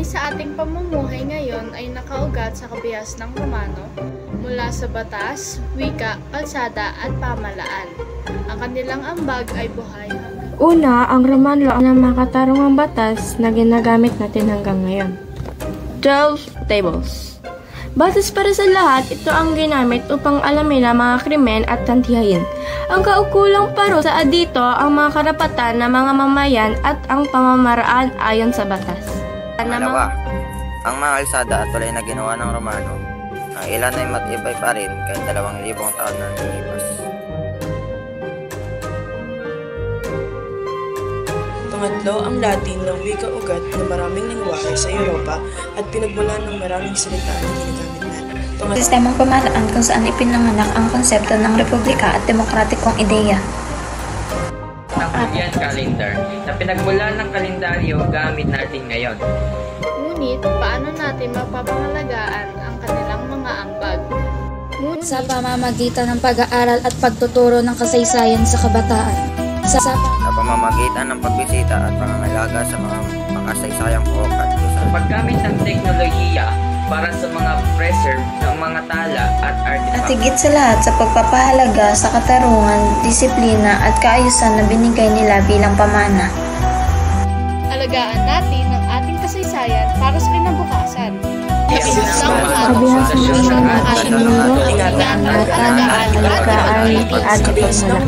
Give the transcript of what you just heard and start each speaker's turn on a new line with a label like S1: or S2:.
S1: Marami sa ating pamumuhay ngayon ay nakaugat sa kabihas ng Romano mula sa batas, wika, kalsada at pamalaan. Ang kanilang ambag ay buhay hanggang...
S2: Una, ang Romano ang makatarungang batas na ginagamit natin hanggang ngayon. 12 tables. Batas para sa lahat, ito ang ginamit upang alamin ang mga krimen at tantiyahin. Ang kaukulang parusa dito ang mga karapatan ng mga mamayan at ang pamamaraan ayon sa batas.
S3: Pangalawa, ang mga kalsada at tulay na ginawa ng Romano, ang ilan ay matibay pa rin kahit 2,000 taon na nilipas.
S4: Pangatlo, ang Latin ng wika-ugat na maraming lingwahe sa Europa at pinagmulan ng maraming salita na ginagamit natin.
S5: Sistemang pamahalaan kung saan ipinanganak ang konsepto ng republika at demokratikong ideya.
S6: Ang Julian calendar na pinagmulan ng kalendaryo gamit natin ngayon.
S1: Ngunit, paano natin mapapangalagaan ang kanilang mga ambag?
S5: Sa pamamagitan ng pag-aaral at pagtuturo ng kasaysayan sa kabataan. Sa
S3: pamamagitan ng pagbisita at pangangalaga sa mga makasaysayang buhok at kusal.
S6: Paggamit ng teknolohiya para sa mga preserve ng mga tala at artifacts.
S5: At higit sa lahat sa pagpapahalaga sa katarungan, disiplina at kaayusan na binigay nila bilang pamana.
S1: Alagaan natin ang ating kasaysayan para sa kinabukasan.
S2: Kabihas ng ating mundo, ingatan, alagaan, at pagmalaki.
S6: Kabihas ng